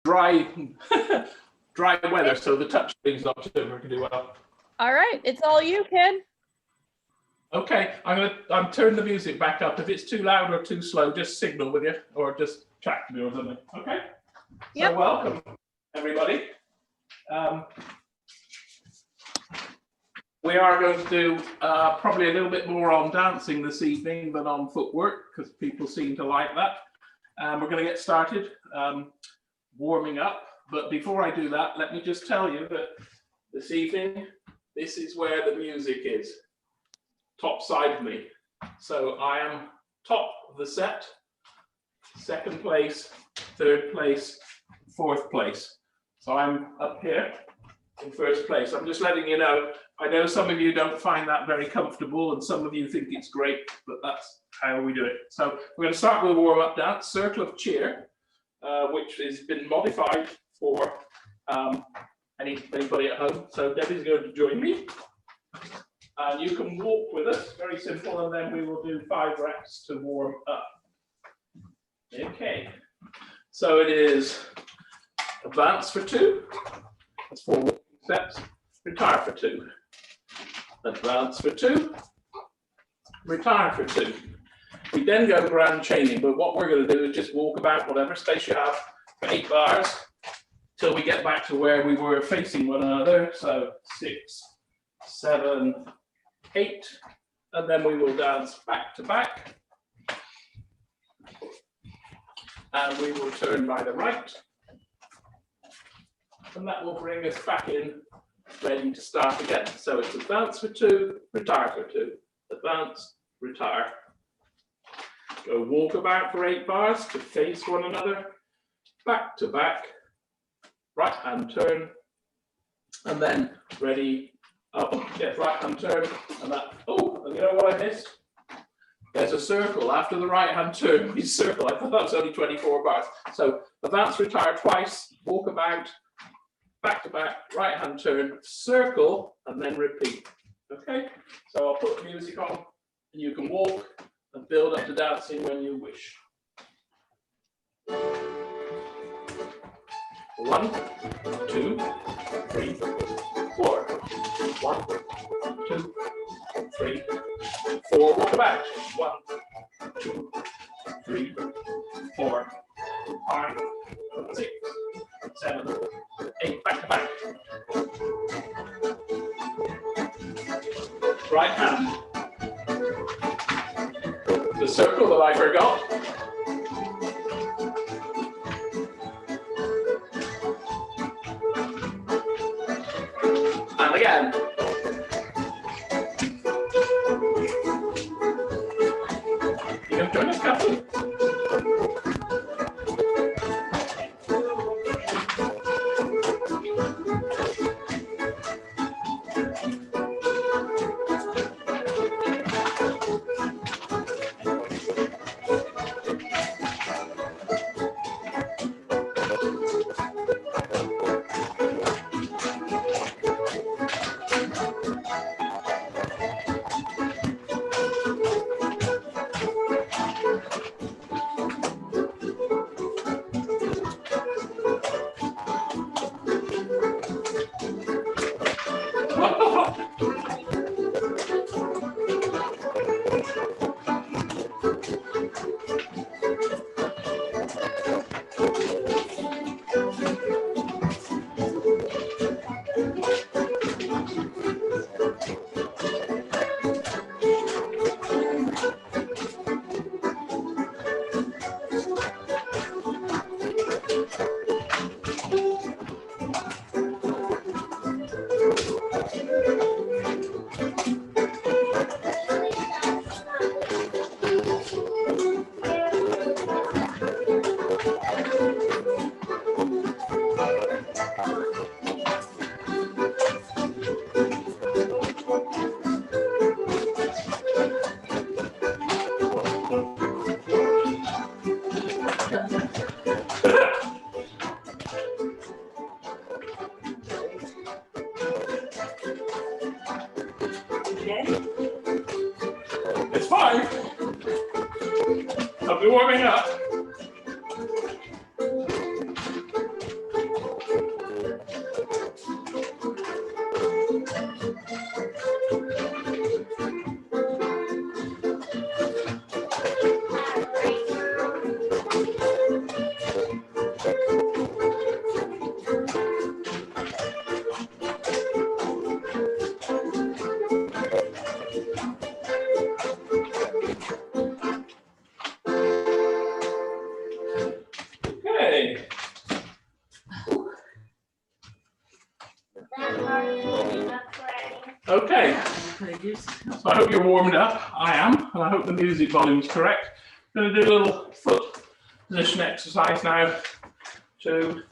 dry, dry weather, so the touch screen's not too going to do well. All right, it's all you, kid. Okay, I'm turning the music back up. If it's too loud or too slow, just signal with you, or just chat to me or something. Okay. Yep. So welcome, everybody. We are going to do probably a little bit more on dancing this evening than on footwork, because people seem to like that. We're going to get started warming up. But before I do that, let me just tell you that this evening, this is where the music is, top side of me. So I am top of the set, second place, third place, fourth place. So I'm up here in first place. I'm just letting you know, I know some of you don't find that very comfortable and some of you think it's great, but that's how we do it. So we're going to start with a warm-up dance, Circle of Cheer, which has been modified for anybody at home. So Debbie's going to join me. And you can walk with us, very simple, and then we will do 5 reps to warm up. Okay, so it is advance for 2, that's 4 walking steps, retire for 2. Advance for 2, retire for 2. We then go grand chaining, but what we're going to do is just walk about whatever space you have for 8 bars till we get back to where we were facing one another. So 6, 7, 8, and then we will dance back to back. And we will turn by the right. And that will bring us back in, ready to start again. So it's advance for 2, retire for 2, advance, retire. Go walk about for 8 bars to face one another, back to back, right hand turn, and then ready, yes, right hand turn, and that, oh, and you know what I missed? There's a circle after the right hand turn, we circle. I thought that was only 24 bars. So advance, retire twice, walk about, back to back, right hand turn, circle, and then repeat. Okay, so I'll put the music on, and you can walk and build up to dancing when you wish. 1, 2, 3, 4. 1, 2, 3, 4. Walk back. 1, 2, 3, 4, 5, 6, 7, 8. Back to back. Right hand. The circle that I forgot. And again. You can join us, Captain. It's fine. I'll be warming up. Okay, so I hope you're warming up. I am, and I hope the music volume is correct. I'm going to do a little foot position exercise now to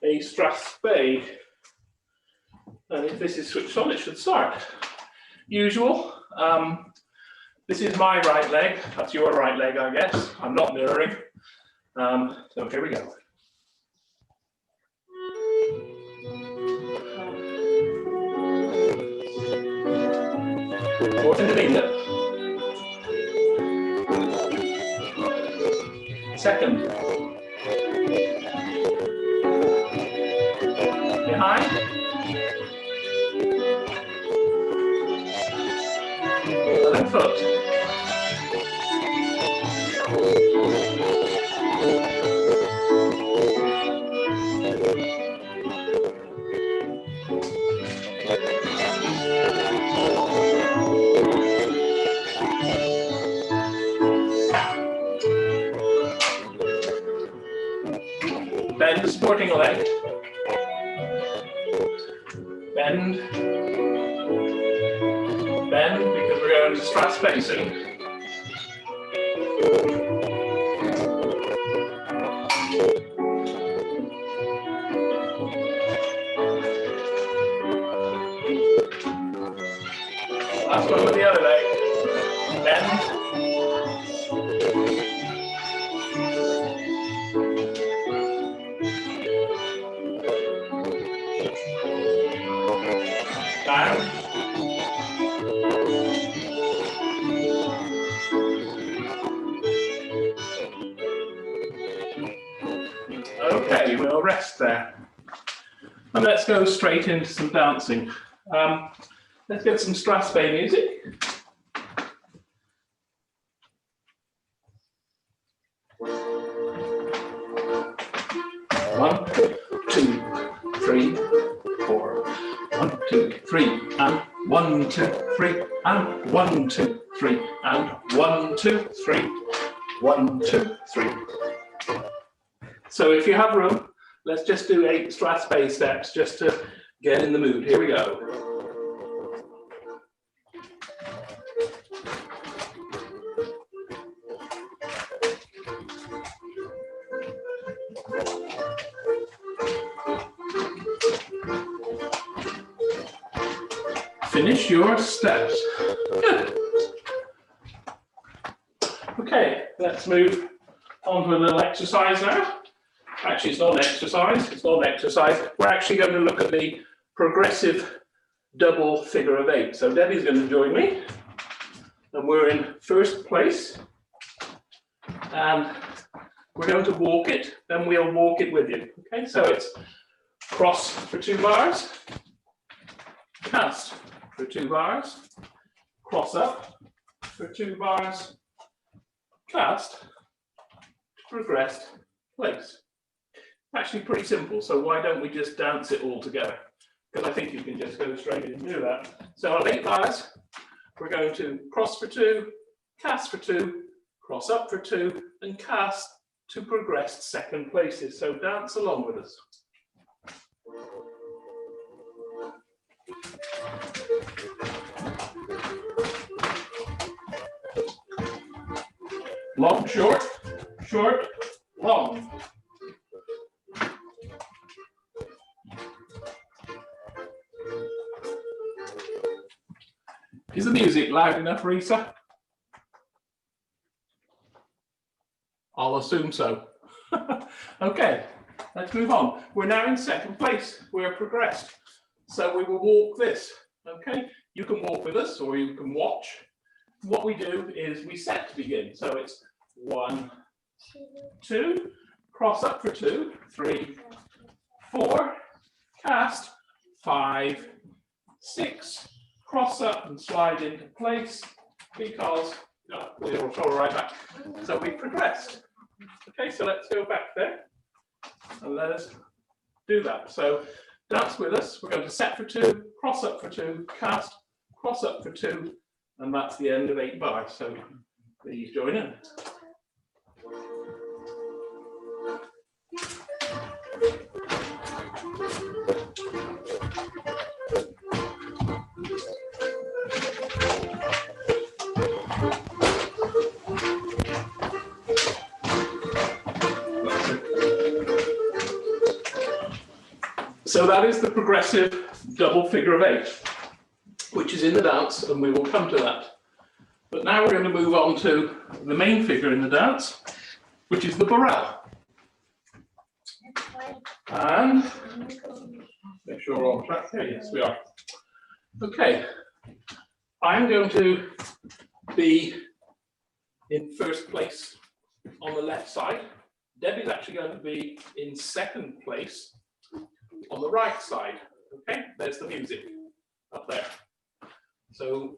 a strathspey. And if this is switched on, it should start. Usual. This is my right leg. That's your right leg, I guess. I'm not mirroring. So here we go. Fourth intermediate. Second. Behind. And then foot. Bend the supporting leg. Bend. Bend, because we're going to strathspey soon. Last one with the other leg. Bend. Down. Okay, we'll rest there. And let's go straight into some dancing. Let's get some strathspey music. One, two, three, four. 1, 2, 3, and 1, 2, 3, and 1, 2, 3, and 1, 2, 3, 1, 2, 3. So if you have room, let's just do 8 strathspey steps just to get in the mood. Here we go. Finish your steps. Good. Okay, let's move on to a little exercise now. Actually, it's not an exercise. It's not an exercise. We're actually going to look at the progressive double figure of 8. So Debbie's going to join me. And we're in first place. And we're going to walk it. Then we'll walk it with you. Okay, so it's cross for 2 bars. Cast for 2 bars, cross up for 2 bars, cast, progressed, place. Actually pretty simple, so why don't we just dance it all together? Because I think you can just go straight in and do that. So on 8 bars, we're going to cross for 2, cast for 2, cross up for 2, and cast to progressed second places. So dance along with us. Long, short, short, long. Is the music loud enough, Risa? I'll assume so. Okay, let's move on. We're now in second place. We're progressed. So we will walk this, okay? You can walk with us or you can watch. What we do is we set to begin. So it's 1, 2, cross up for 2, 3, 4, cast, 5, 6, cross up and slide into place because we'll roll right back. So we progressed. Okay, so let's go back there and let us do that. So dance with us. We're going to set for 2, cross up for 2, cast, cross up for 2, and that's the end of 8 bars. So please join in. So that is the progressive double figure of 8, which is in the dance, and we will come to that. But now we're going to move on to the main figure in the dance, which is the barrel. And make sure we're on track here. Yes, we are. Okay. I'm going to be in first place on the left side. Debbie's actually going to be in second place on the right side. Okay, there's the music up there. So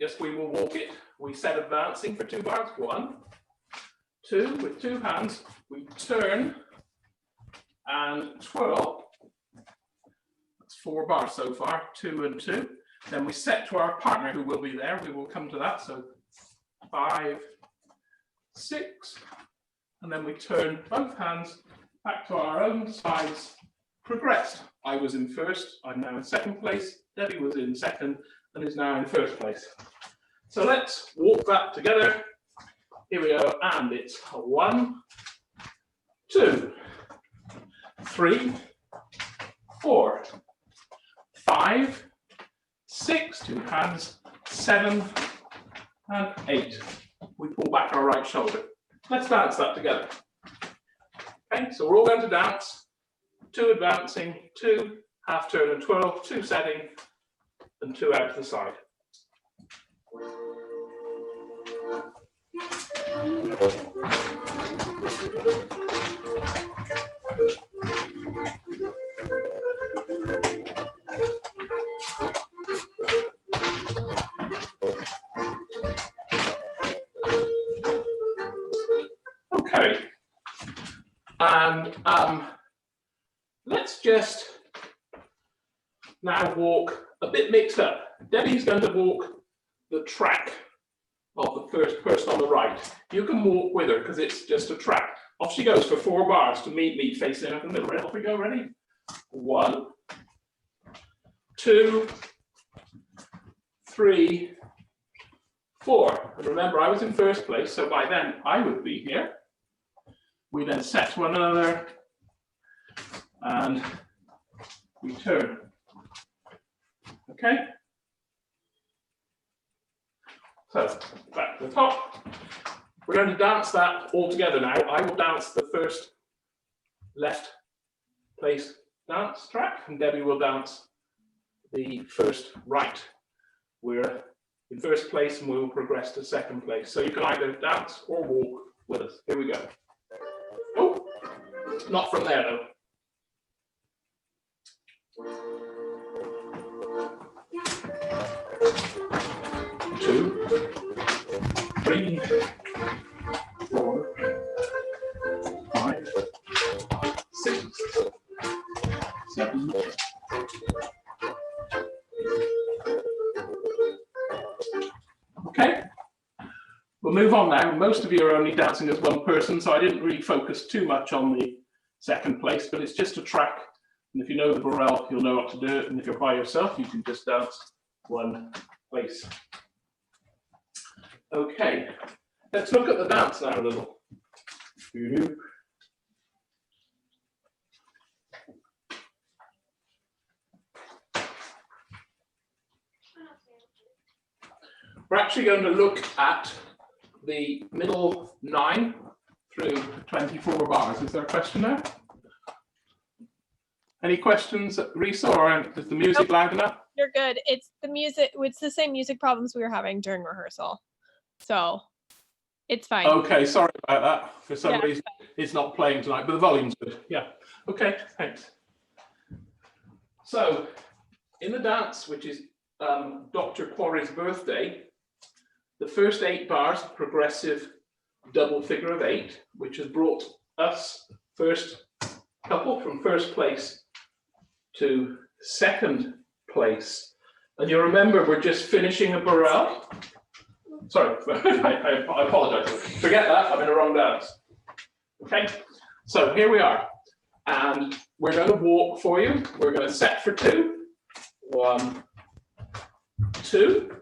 yes, we will walk it. We set advancing for 2 bars. 1, 2, with 2 hands, we turn and twirl. That's 4 bars so far, 2 and 2. Then we set to our partner who will be there. We will come to that. So 5, 6, and then we turn both hands back to our own sides, progressed. I was in first, I'm now in second place. Debbie was in second and is now in first place. So let's walk that together. Here we go, and it's 1, 2, 3, 4, 5, 6, 2 hands, 7, and 8. We pull back our right shoulder. Let's dance that together. Okay, so we're all going to dance. 2 advancing, 2 half turn and twirl, 2 setting, and 2 out to the side. Okay, and let's just now walk a bit mixed up. Debbie's going to walk the track of the first person on the right. You can walk with her because it's just a track. Off she goes for 4 bars to meet me facing up in the middle. Off we go, ready? 1, 2, 3, 4. And remember, I was in first place, so by then I would be here. We then set to one another and we turn. Okay? So back to the top. We're going to dance that all together now. I will dance the first left place dance track, and Debbie will dance the first right. We're in first place and we will progress to second place. So you can either dance or walk with us. Here we go. Oh, not from there though. Two, 3, 4, 5, 6, 7. Okay, we'll move on now. Most of you are only dancing as one person, so I didn't really focus too much on the second place, but it's just a track. And if you know the barrel, you'll know what to do. And if you're by yourself, you can just dance one place. Okay, let's look at the dance now a little. We're actually going to look at the middle 9 through 24 bars. Is there a question there? Any questions, Risa, or is the music loud enough? You're good. It's the music. It's the same music problems we were having during rehearsal. So it's fine. Okay, sorry about that. For some reason, it's not playing tonight, but the volume's good. Yeah. Okay, thanks. So, in the dance, which is Dr. Quarrie's birthday, the first 8 bars, progressive double figure of 8, which has brought us first couple from first place to second place. And you remember we're just finishing a barrel. Sorry, I apologize. Forget that, I'm in the wrong dance. Okay, so here we are. And we're going to walk for you. We're going to set for 2. 1, 2.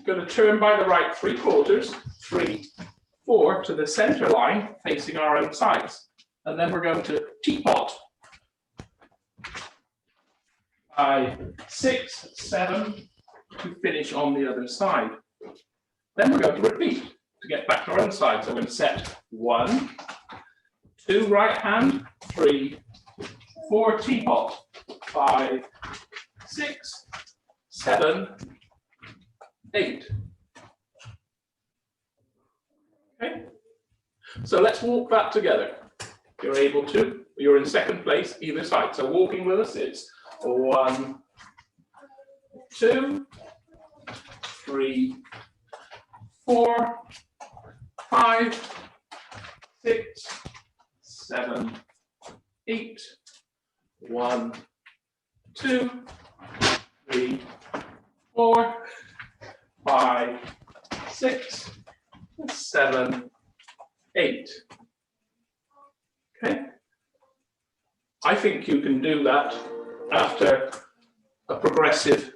Going to turn by the right 3/4, 3, 4 to the center line facing our own sides. And then we're going to teapot. 5, 6, 7 to finish on the other side. Then we're going to repeat to get back to our own side. So we're going to set 1, 2 right hand, 3, 4 teapot, 5, 6, 7, 8. Okay, so let's walk that together. If you're able to, you're in second place either side. So walking with us, it's 1, 2, 3, 4, 5, 6, 7, 8. 1, 2, 3, 4, 5, 6, 7, 8. Okay. I think you can do that after a progressive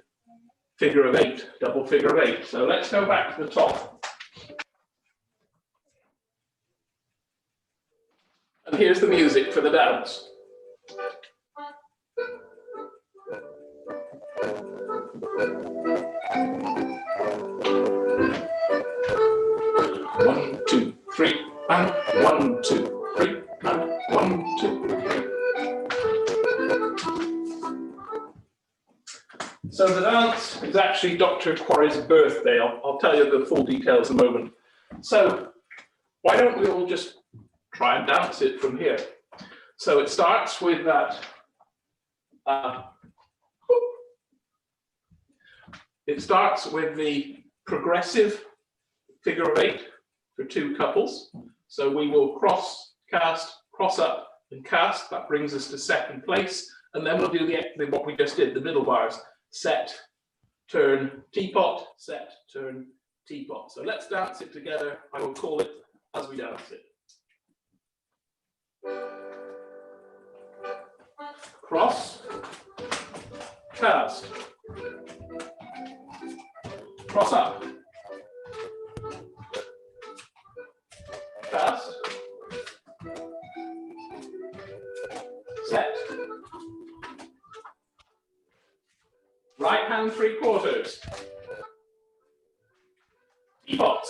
figure of 8, double figure of 8. So let's go back to the top. And here's the music for the dance. One, 2, 3, and 1, 2, 3, and 1, 2, 3. So the dance is actually Dr. Quarrie's birthday. I'll tell you the full details in a moment. So why don't we all just try and dance it from here? So it starts with that. It starts with the progressive figure of 8 for 2 couples. So we will cross, cast, cross up, and cast. That brings us to second place. And then we'll do what we just did, the middle bars. Set, turn, teapot, set, turn, teapot. So let's dance it together. I will call it as we dance it. Cross, cast, cross up, cast, set, right hand 3/4, teapot,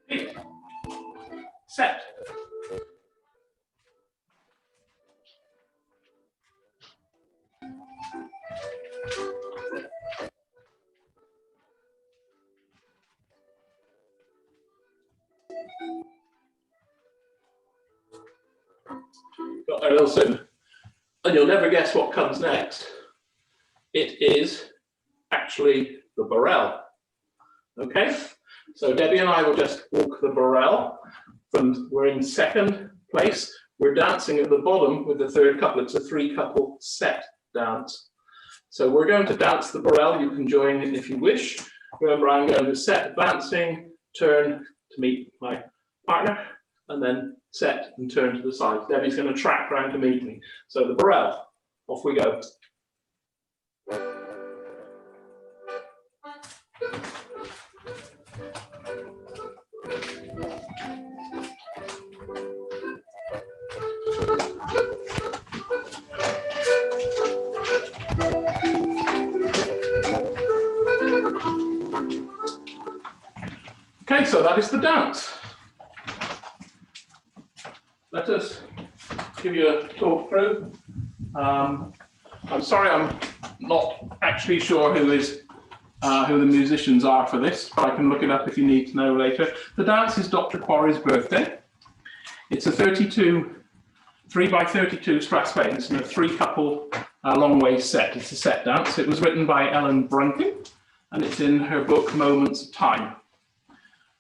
Peat, set, got there, Wilson. And you'll never guess what comes next. It is actually the barrel. Okay, so Debbie and I will just walk the barrel. We're in second place. We're dancing at the bottom with the third couple. It's a 3-couple set dance. So we're going to dance the barrel. You can join in if you wish. Remember, I'm going to set advancing, turn to meet my partner, and then set and turn to the side. Debbie's going to track round to meet me. So the barrel, off we go. Okay, so that is the dance. Let us give you a talk through. I'm sorry, I'm not actually sure who the musicians are for this, but I can look it up if you need to know later. The dance is Dr. Quarrie's birthday. It's a 3x32 Strasbourg and a 3-couple long way set. It's a set dance. It was written by Ellen Brunken, and it's in her book Moments of Time.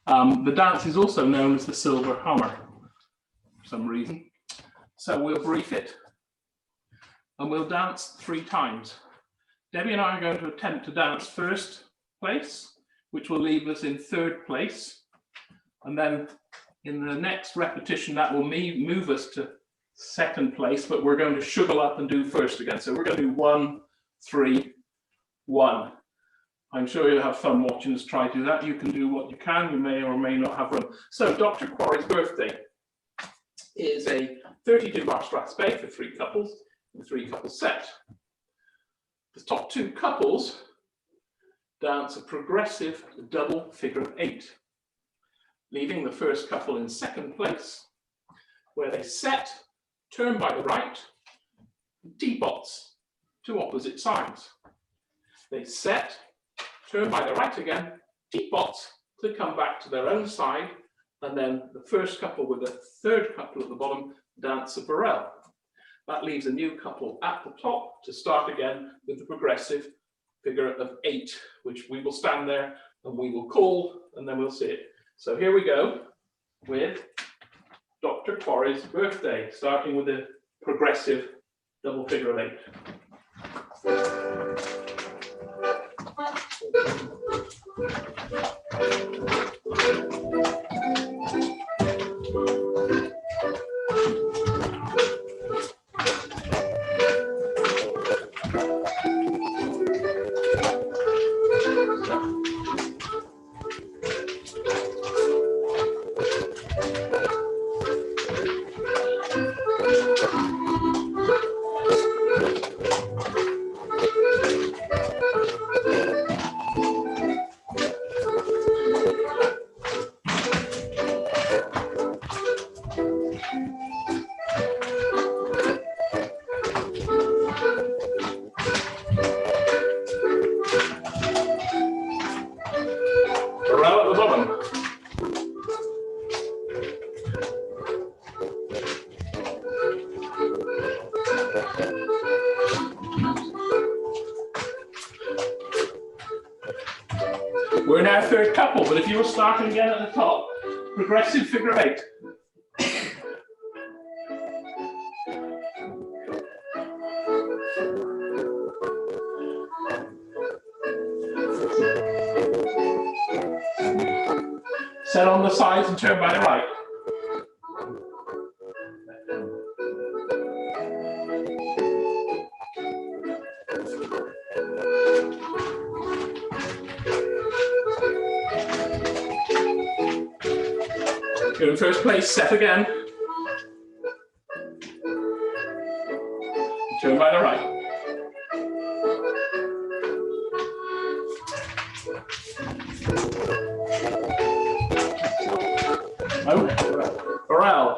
The dance is also known as the Silver Hammer for some reason. So we'll brief it and we'll dance 3 times. Debbie and I are going to attempt to dance first place, which will leave us in 3rd place. And then in the next repetition, that will move us to 2nd place, but we're going to shuffle up and do first again. So we're going to do 1, 3, 1. I'm sure you'll have fun watching us try to do that. You can do what you can. You may or may not have room. So Dr. Quarrie's birthday is a 32-bar strathspey for 3 couples, and 3 couples set. The top 2 couples dance a progressive double figure of 8, leaving the first couple in second place, where they set, turn by the right, teapots to opposite sides. They set, turn by the right again, teapots to come back to their own side, and then the first couple with the third couple at the bottom dance a barrel. That leaves a new couple at the top to start again with the progressive figure of 8, which we will stand there and we will call, and then we'll see it. So here we go with Dr. Quarrie's birthday, starting with a progressive double figure of 8. We're in our third couple, but if you were starting again at the top, progressive figure of 8. Set on the sides and turn by the right. You're in first place, set again. Turn by the right. Oh, barrel.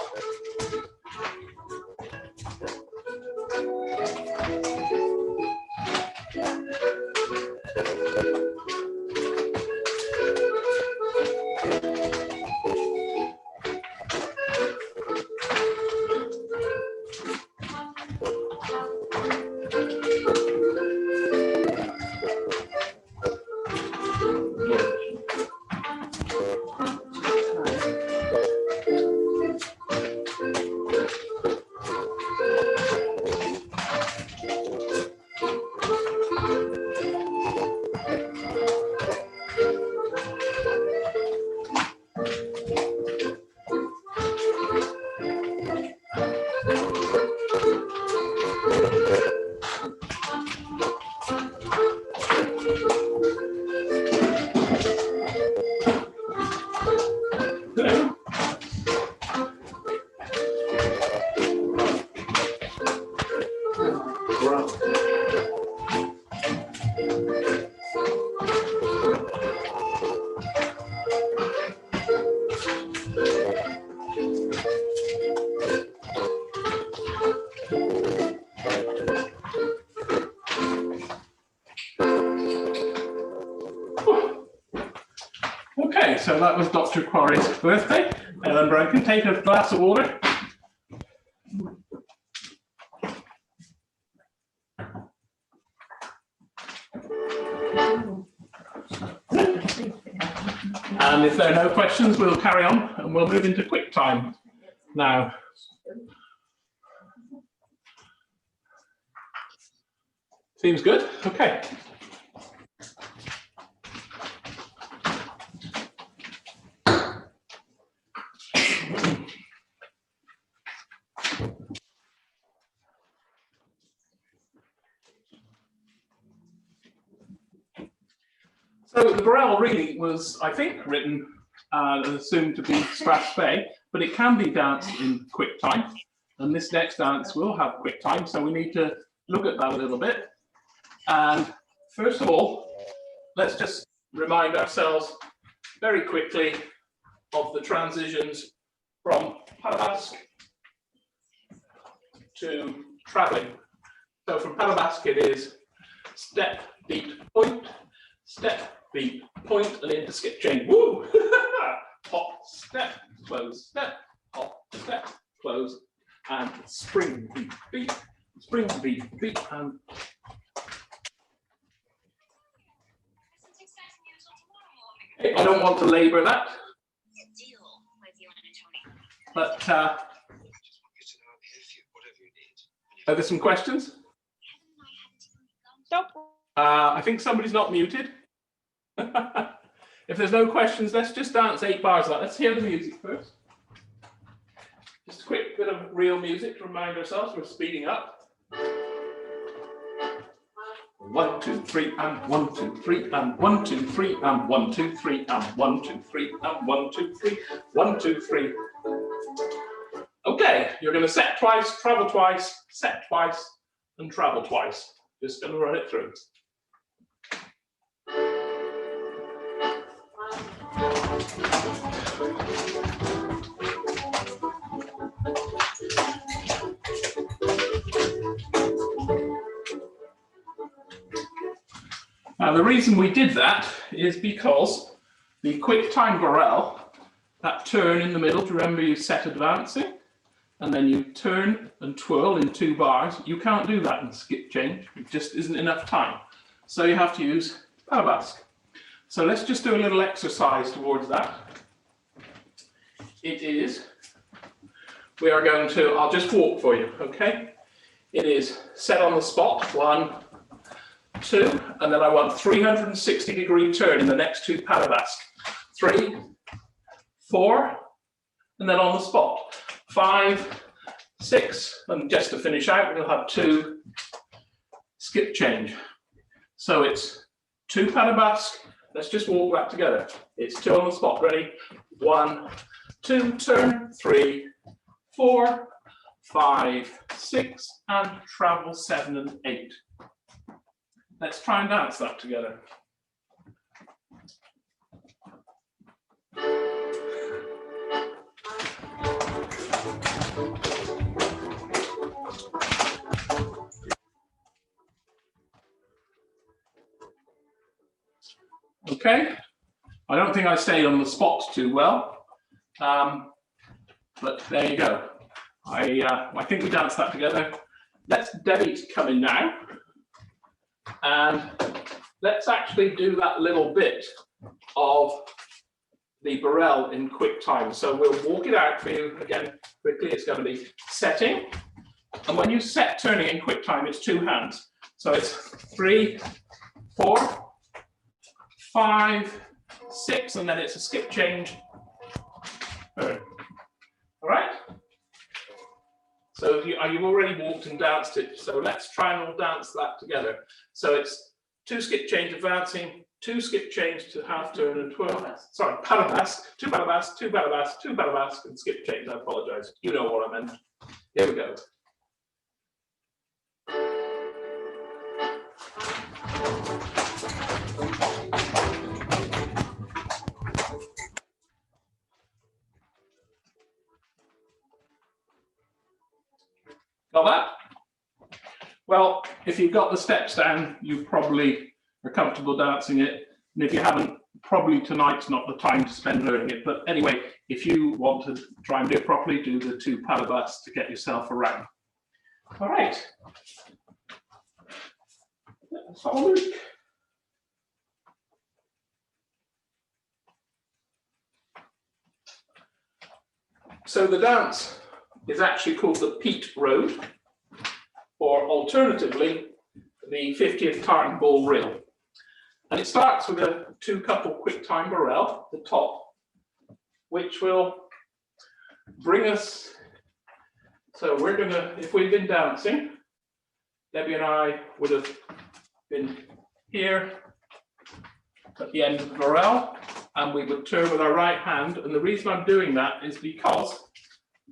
Okay, so that was Dr. Quarrie's birthday. Remember, I can take a glass of water. And if there are no questions, we'll carry on and we'll move into quick time now. Seems good? Okay. So the barrel really was, I think, written and assumed to be strathspey, but it can be danced in quick time. And this next dance will have quick time, so we need to look at that a little bit. And first of all, let's just remind ourselves very quickly of the transitions from Parabasque to traveling. So from Parabasque it is step, beat, point, and into skip change. Woo! Hop, step, close, step, hop, step, close, and spring, beat, beat, spring, beat, beat, and I don't want to labour that, but are there some questions? Nope. I think somebody's not muted. If there's no questions, let's just dance 8 bars. Let's hear the music first. Just a quick bit of real music to remind ourselves we're speeding up. 1, 2, 3, and 1, 2, 3, and 1, 2, 3, and 1, 2, 3, and 1, 2, 3, and 1, 2, 3, 1, 2, 3. Okay, you're going to set twice, travel twice, set twice, and travel twice. Just going to run it through. Now, the reason we did that is because the quick time barrel, that turn in the middle, do you remember you set advancing? And then you turn and twirl in 2 bars. You can't do that in skip change. It just isn't enough time. So you have to use Parabasque. So let's just do a little exercise towards that. It is, we are going to, I'll just walk for you, okay? It is set on the spot, 1, 2, and then I want 360-degree turn in the next 2 Parabasque. 3, 4, and then on the spot. 5, 6, and just to finish out, we'll have 2 skip change. So it's 2 Parabasque. Let's just walk that together. It's 2 on the spot. Ready? 1, 2, turn, 3, 4, 5, 6, and travel 7 and 8. Let's try and dance that together. Okay, I don't think I stayed on the spot too well, but there you go. I think we danced that together. Let's Debbie come in now, and let's actually do that little bit of the barrel in quick time. So we'll walk it out for you again quickly. It's going to be setting, and when you set turning in quick time, it's 2 hands. So it's 3, 4, 5, 6, and then it's a skip change. All right. So you've already walked and danced it. So let's try and all dance that together. So it's 2 skip change advancing, 2 skip change to half turn and twirl. Sorry, Parabasque, 2 Parabasque, 2 Parabasque, 2 Parabasque, and skip change. I apologise. You know what I meant. Here we go. Got that? Well, if you've got the steps down, you probably are comfortable dancing it. And if you haven't, probably tonight's not the time to spend learning it. But anyway, if you want to try and do it properly, do the 2 Parabasques to get yourself around. All right. So the dance is actually called the Peat Road, or alternatively, the 50th Tartan Ball Reel. And it starts with a 2 couple quick time barrel at the top, which will bring us, so we're gonna, if we've been dancing, Debbie and I would have been here at the end of the barrel, and we would turn with our right hand. And the reason I'm doing that is because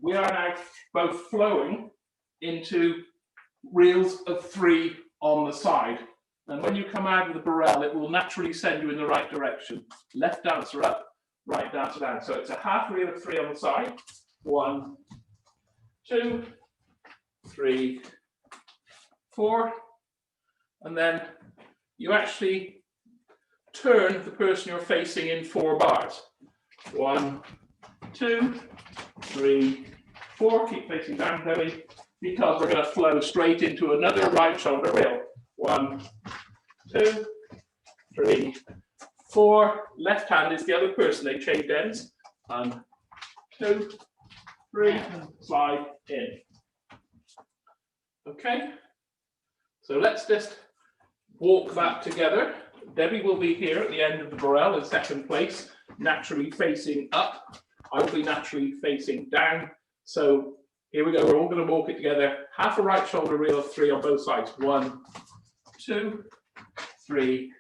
we are now both flowing into reels of 3 on the side. And when you come out of the barrel, it will naturally send you in the right direction. Left dancer up, right dancer down. So it's a half reel of 3 on the side. 1, 2, 3, 4. And then you actually turn the person you're facing in 4 bars. 1, 2, 3, 4. Keep facing down, Debbie, because we're going to flow straight into another right shoulder reel. 1, 2, 3, 4. Left hand is the other person. They change ends. 1, 2, 3. Slide in. Okay. So let's just walk that together. Debbie will be here at the end of the barrel in second place, naturally facing up. I will be naturally facing down. So here we go. We're all going to walk it together. Half a right shoulder reel of 3 on both sides. 1, 2, 3.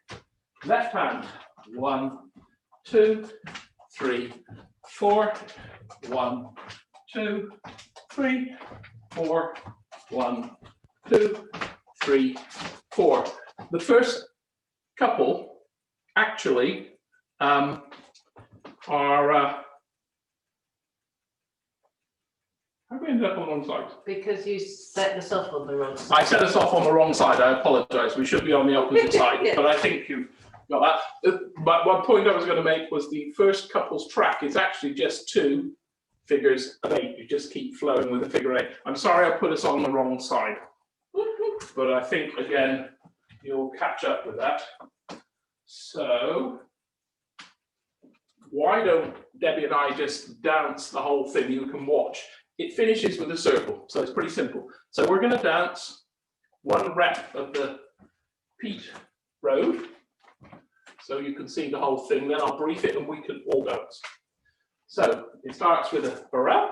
Left hand. 1, 2, 3, 4. 1, 2, 3, 4. 1, 2, 3, 4. The first couple actually are how we ended up on the wrong side? Because you set us off on the wrong side. I set us off on the wrong side. I apologise. We should be on the opposite side, Yeah. but I think you've got that. But one point I was going to make was the first couple's track is actually just 2 figures of 8. You just keep flowing with the figure 8. I'm sorry I put us on the wrong side, but I think again you'll catch up with that. So why don't Debbie and I just dance the whole thing? You can watch. It finishes with a circle, so it's pretty simple. So we're going to dance 1 rep of the Peat road, so you can see the whole thing. Then I'll brief it and we can all dance. So it starts with a barrel,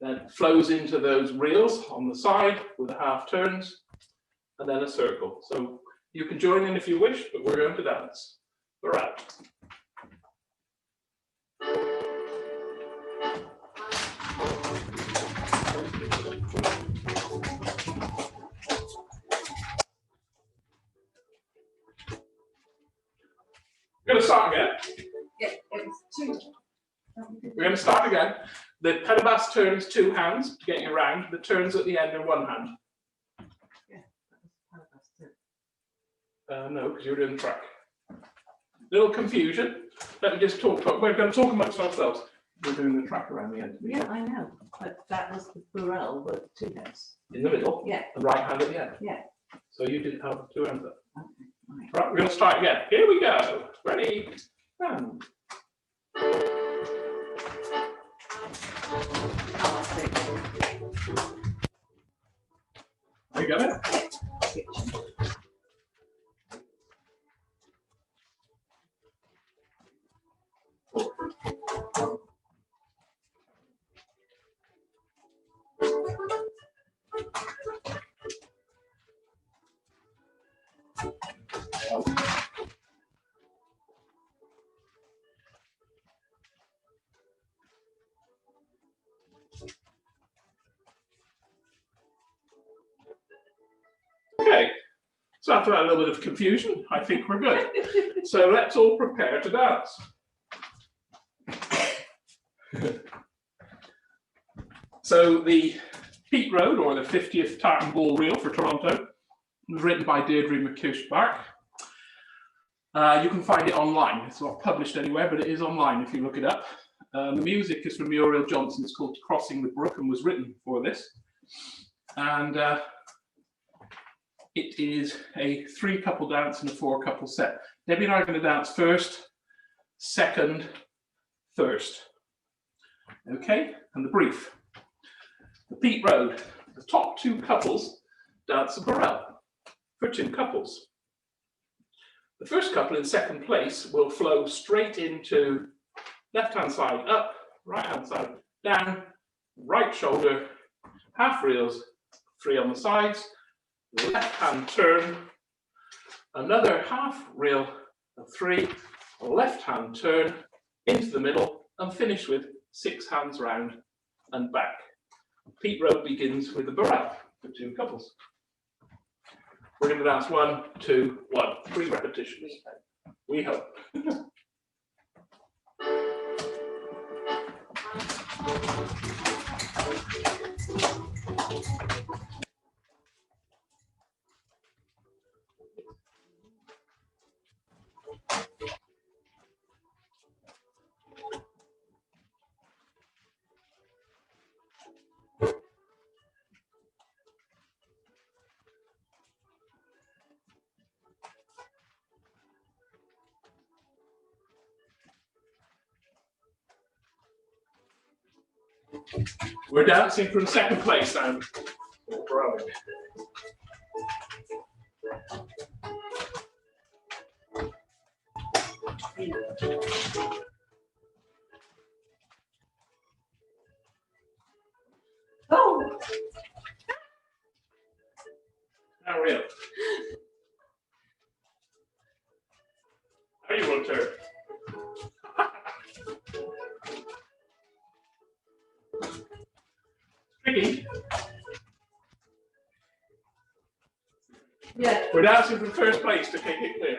then flows into those reels on the side with the half turns, and then a circle. So you can join in if you wish, but we're going to dance. Barrel. We're going to start again. Yeah, it was 2. We're going to start again. The pedal turns 2 hands to get you around. The turns at the end are 1 hand. Yeah, that was No, because you're doing the track. Little confusion. Let me just talk. We're going to talk amongst ourselves. We're doing the track around the end. yeah, I know. But that was the barrel with 2 hands. In the middle. Yeah. The right hand at the end. Yeah. So you didn't have 2 hands up. Okay. Right. Right, we're going to start again. Here we go. Ready? And. You got it? Okay, so after that little bit of confusion, I think we're good. So let's all prepare to dance. So the Peat Road, or the 50th Tartan Ball Reel for Toronto, was written by Deirdre McCuish-Bark. You can find it online. It's not published anywhere, but it is online if you look it up. The music is from Muriel Johnson. It's called Crossing the Brook and was written for this. And it is a 3-couple dance and a 4-couple set. Debbie and I are going to dance first, second, thirst. Okay, and the brief. The Peat Road, the top 2 couples dance a barrel for 2 couples. The first couple in second place will flow straight into left-hand side up, right-hand side down, right shoulder, half reels, 3 on the sides, left hand turn, another half reel of 3, left hand turn into the middle and finish with 6 hands round and back. Peat row begins with the burrell for 2 couples. We're going to dance 1, 2, 1, 3 repetitions. We hope. We're dancing from second place now. Oh, Now we're in. How you want to turn? Tricky. yeah. We're dancing from first place to kick it clear.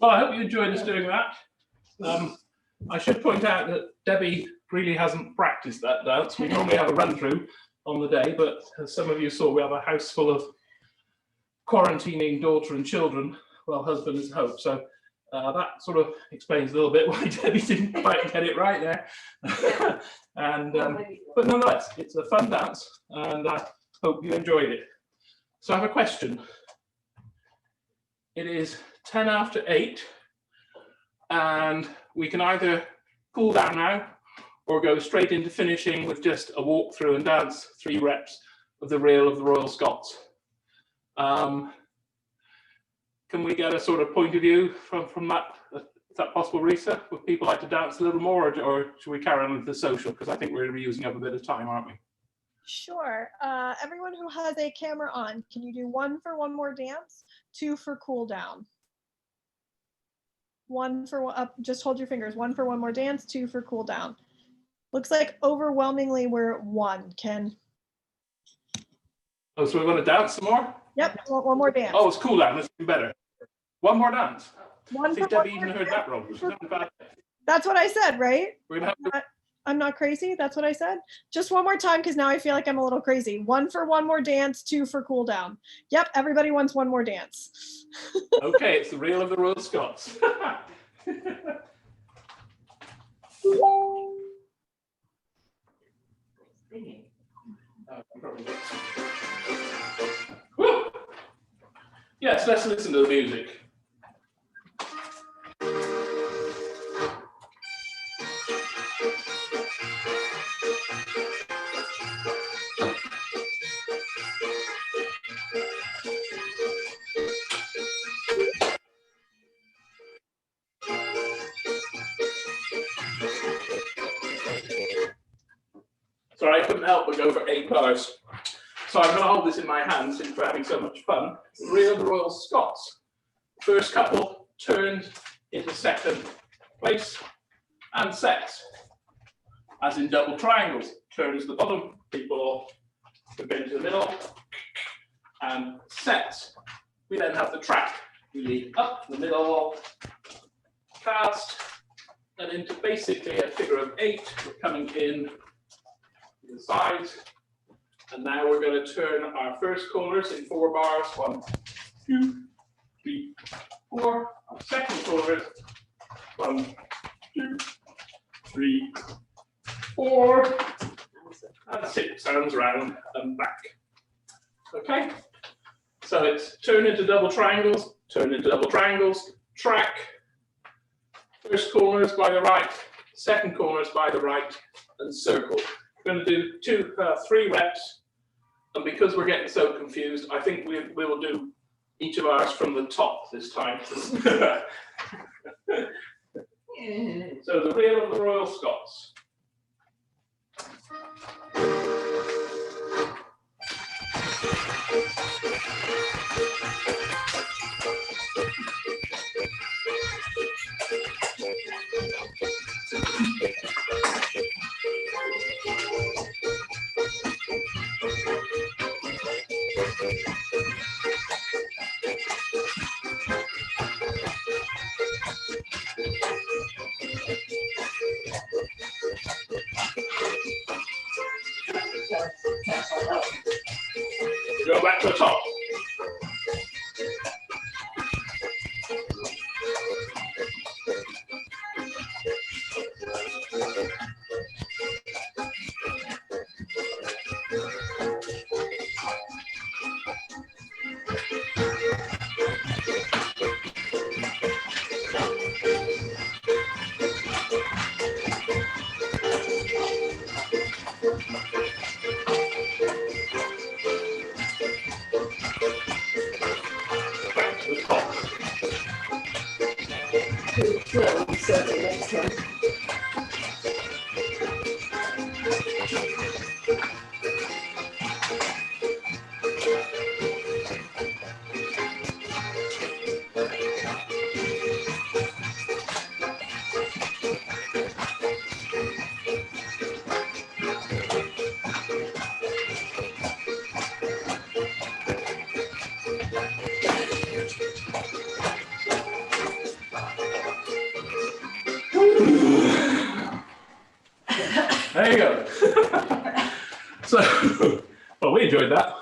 Well, I hope you enjoyed us doing that. I should point out that Debbie really hasn't practiced that dance. We normally have a run through on the day, but as some of you saw, we have a house full of quarantining daughter and children, well, husband is hope. So that sort of explains a little bit why Debbie didn't quite get it right there. And but nonetheless, it's a fun dance, and I hope you enjoyed it. So I have a question. It is 10 after 8, and we can either cool down now or go straight into finishing with just a walk through and dance 3 reps of the reel of the Royal Scots. Can we get a sort of point of view from that? Is that possible, Risa? Would people like to dance a little more, or should we carry on with the social? Because I think we're going to be using up a bit of time, aren't we? Sure. Everyone who has a camera on, can you do 1 for one more dance, 2 for cool down? 1 for one, up, just hold your fingers. 1 for one more dance, 2 for cool down. Looks like overwhelmingly we're 1, Ken. Oh, so we're going to dance some more? Yep, one more dance. Oh, it's cool down. That's even better. One more dance. One I think for one Debbie more even heard dance. that wrong. She's not bad. That's what I said, right? We're gonna have to, I'm not crazy. That's what I said. Just one more time, because now I feel like I'm a little crazy. 1 for one more dance, 2 for cool down. Yep, everybody wants one more dance. okay, it's the reel of the Royal Scots. Woo! Yes, let's listen to the music. Sorry, I couldn't help but go for 8 bars. So I'm going to hold this in my hand since we're having so much fun. Reel of the Royal Scots. First couple turned into second place and sets. As in double triangles, turns the bottom, people bend to the middle, and sets. We then have the track. We lead up the middle, cast, and into basically a figure of 8. We're coming in the sides, and now we're going to turn our first corners in 4 bars. 1, 2, 3, 4. Our second corners. 1, 2, 3, 4, and 6 hands round and back. Okay. Okay. So it's turn into double triangles, track. First corner is by the right, second corner is by the right, and circle. We're going to do 3 reps. And because we're getting so confused, I think we will do each of ours from the top this time. So the reel of the Royal Scots. We go back to the top. Back to the top. Well, certainly next time. There you go. So, well, we enjoyed that.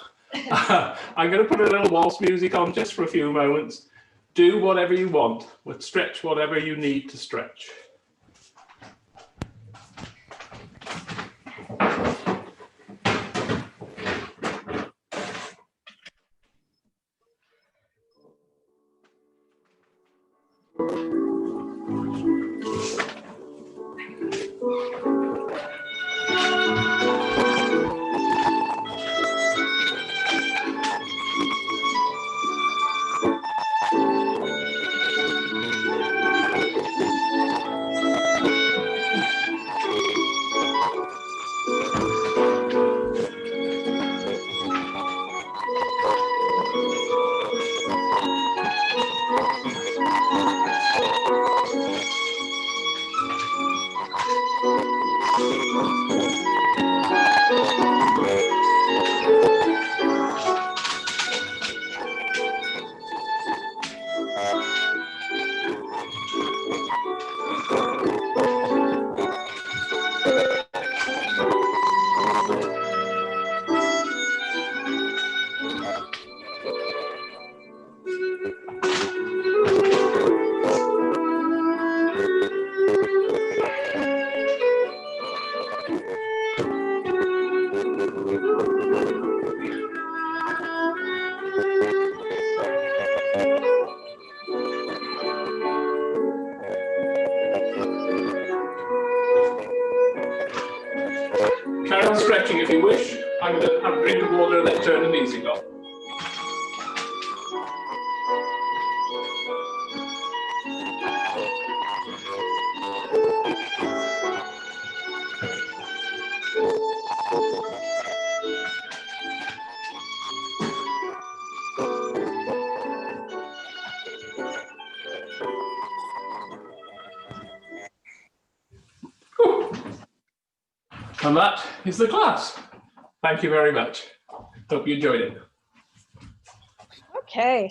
I'm going to put a little waltz music on just for a few moments. Do whatever you want, stretch whatever you need to stretch. Carry on stretching if you wish. I'm going to have a drink of water and then turn the music off. And that is the class. Thank you very much. Hope you enjoyed it. Okay.